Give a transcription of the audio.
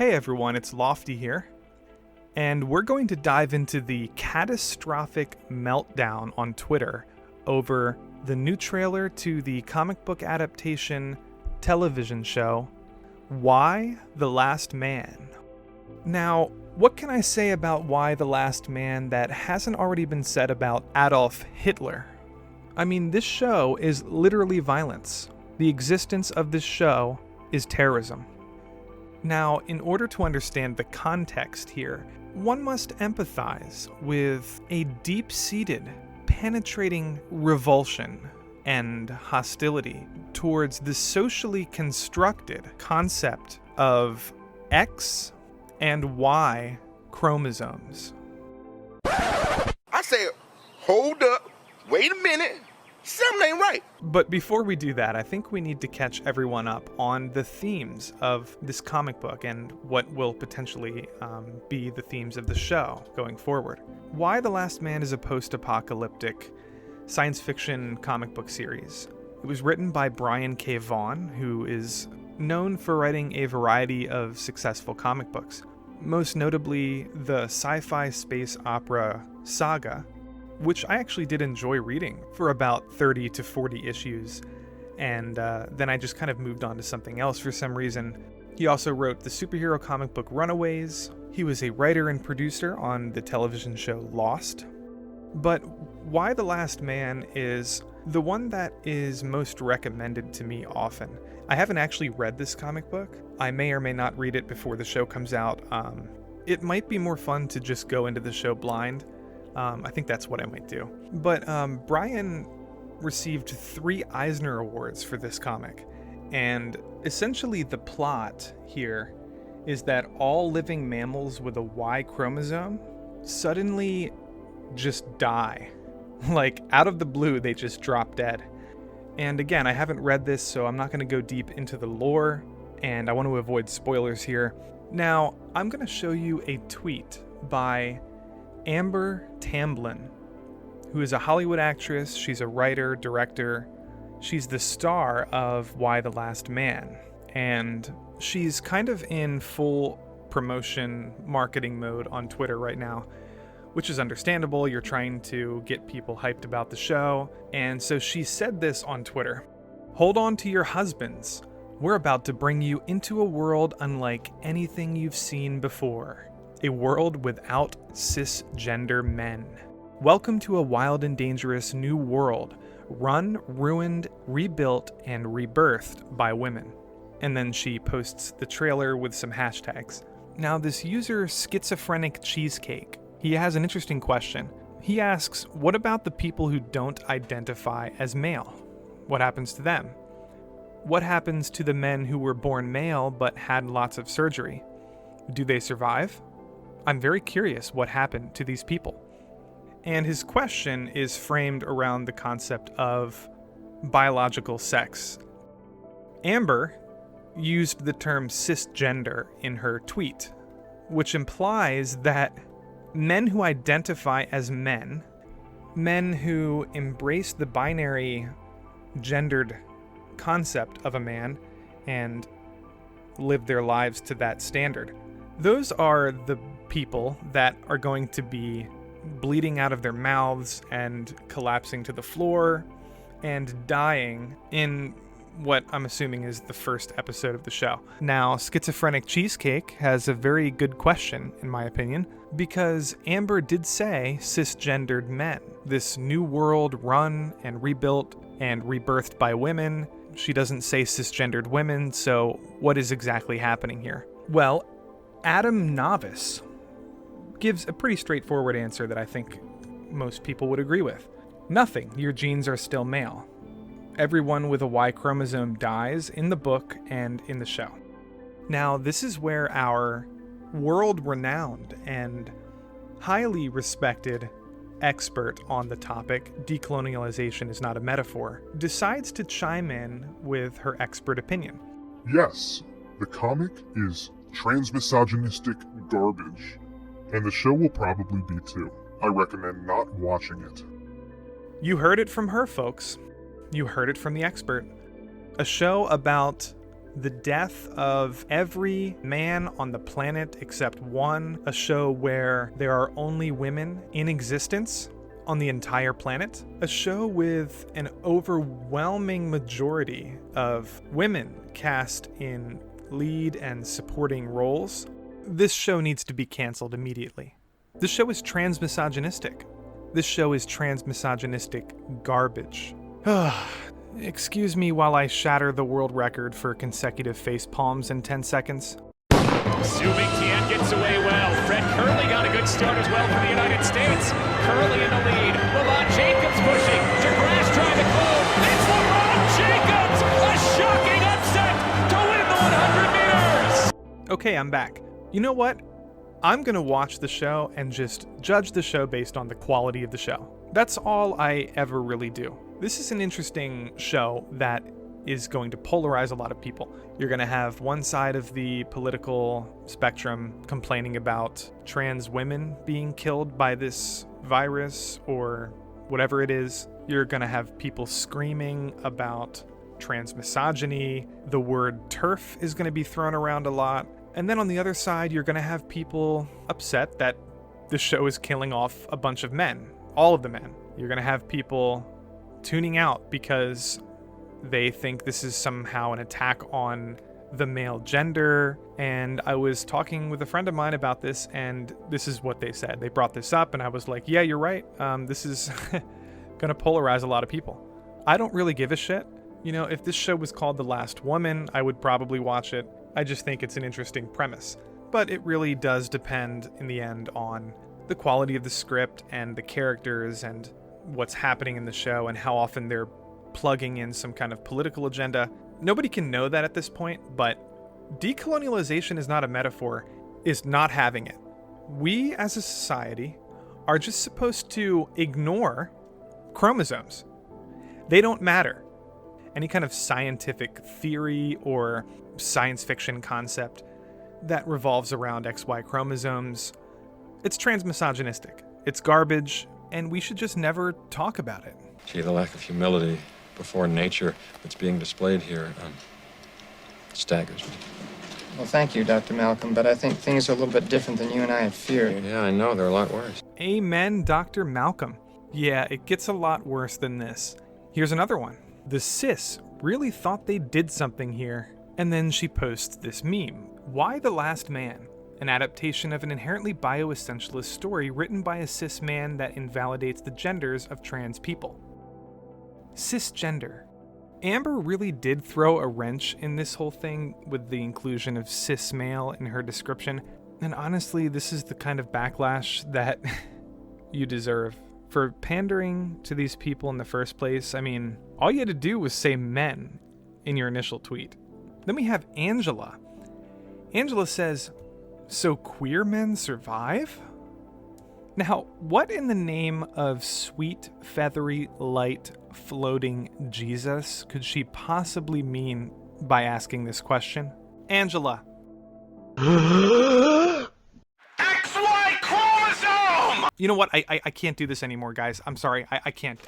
Hey everyone, it's Lofty here, and we're going to dive into the catastrophic meltdown on Twitter over the new trailer to the comic book adaptation television show, Y: The Last Man. Now, what can I say about Y: The Last Man that hasn't already been said about Adolf Hitler? I mean, this show is literally violence. The existence of this show is terrorism. Now, in order to understand the context here, one must empathize with a deep-seated, penetrating revulsion and hostility towards the socially constructed concept of X and Y chromosomes. I say, hold up, wait a minute, something ain't right. But before we do that, I think we need to catch everyone up on the themes of this comic book and what will potentially be the themes of the show going forward. Y: The Last Man is a post-apocalyptic science fiction comic book series. It was written by Brian K. Vaughan, who is known for writing a variety of successful comic books, most notably the sci-fi space opera Saga, which I actually did enjoy reading for about 30 to 40 issues, and then I just kind of moved on to something else for some reason. He also wrote the superhero comic book Runaways. He was a writer and producer on the television show Lost. But Y: The Last Man is the one that is most recommended to me often. I haven't actually read this comic book. I may or may not read it before the show comes out. It might be more fun to just go into the show blind. I think that's what I might do. But Brian received 3 Eisner Awards for this comic. And essentially the plot here is that all living mammals with a Y chromosome suddenly just die. Like, out of the blue, they just drop dead. And again, I haven't read this, so I'm not going to go deep into the lore, and I want to avoid spoilers here. Now, I'm going to show you a tweet by Amber Tamblyn, who is a Hollywood actress. She's a writer, director. She's the star of Y: The Last Man, and she's kind of in full promotion marketing mode on Twitter right now, which is understandable. You're trying to get people hyped about the show, and so she said this on Twitter: "Hold on to your husbands. We're about to bring you into a world unlike anything you've seen before. A world without cisgender men. Welcome to a wild and dangerous new world, run, ruined, rebuilt, and rebirthed by women." And then she posts the trailer with some hashtags. Now, this user, Schizophrenic Cheesecake, he has an interesting question. He asks, what about the people who don't identify as male? What happens to them? What happens to the men who were born male but had lots of surgery? Do they survive? I'm very curious what happened to these people. And his question is framed around the concept of biological sex. Amber used the term cisgender in her tweet, which implies that men who identify as men who embrace the binary gendered concept of a man and live their lives to that standard, those are the people that are going to be bleeding out of their mouths and collapsing to the floor and dying in what I'm assuming is the first episode of the show. Now, Schizophrenic Cheesecake has a very good question, in my opinion, because Amber did say cisgendered men. This new world run and rebuilt and rebirthed by women. She doesn't say cisgendered women, so what is exactly happening here? Well, Adam Novice gives a pretty straightforward answer that I think most people would agree with. Nothing. Your genes are still male. Everyone with a Y chromosome dies in the book and in the show. Now, this is where our world-renowned and highly respected expert on the topic, decolonialization is not a metaphor, decides to chime in with her expert opinion. Yes, the comic is transmisogynistic garbage, and the show will probably be too. I recommend not watching it. You heard it from her, folks. You heard it from the expert. A show about the death of every man on the planet except one, a show where there are only women in existence on the entire planet, a show with an overwhelming majority of women cast in lead and supporting roles. This show needs to be canceled immediately. This show is transmisogynistic. This show is transmisogynistic garbage. Excuse me while I shatter the world record for consecutive face palms in 10 seconds. Assuming Tian gets away well. Fred Curley got a good start as well for the United States. Curley in the lead. LeBron Jacobs pushing. DeGrasse trying to close. It's LeBron Jacobs! A shocking upset to win the 100 meters! Okay, I'm back. You know what? I'm gonna watch the show and just judge the show based on the quality of the show. That's all I ever really do. This is an interesting show that is going to polarize a lot of people. You're going to have one side of the political spectrum complaining about trans women being killed by this virus or whatever it is. You're going to have people screaming about trans misogyny. The word TERF is going to be thrown around a lot. And then on the other side, you're going to have people upset that the show is killing off a bunch of men, all of the men. You're going to have people tuning out because they think this is somehow an attack on the male gender. And I was talking with a friend of mine about this, and this is what they said. They brought this up, and I was like, yeah, you're right. This is going to polarize a lot of people. I don't really give a shit. You know, if this show was called The Last Woman, I would probably watch it. I just think it's an interesting premise. But it really does depend in the end on the quality of the script and the characters and what's happening in the show and how often they're plugging in some kind of political agenda. Nobody can know that at this point, but decolonialization is not a metaphor, is not having it. We as a society are just supposed to ignore chromosomes. They don't matter. Any kind of scientific theory or science fiction concept that revolves around XY chromosomes, it's transmisogynistic. It's garbage, and we should just never talk about it. Gee, the lack of humility before nature that's being displayed here staggers me. Well, thank you, Dr. Malcolm, but I think things are a little bit different than you and I had feared. Yeah, I know. They're a lot worse. Amen, Dr. Malcolm. Yeah, it gets a lot worse than this. Here's another one. The cis really thought they did something here. And then she posts this meme. Why the Last Man? An adaptation of an inherently bioessentialist story written by a cis man that invalidates the genders of trans people. Cisgender. Amber really did throw a wrench in this whole thing with the inclusion of cis male in her description. And honestly, this is the kind of backlash that you deserve. For pandering to these people in the first place, I mean, all you had to do was say men in your initial tweet. Then we have Angela. Angela says, so queer men survive? Now, what in the name of sweet, feathery, light, floating Jesus could she possibly mean by asking this question? Angela. XY chromosome! You know what? I can't do this anymore, guys. I'm sorry. I can't.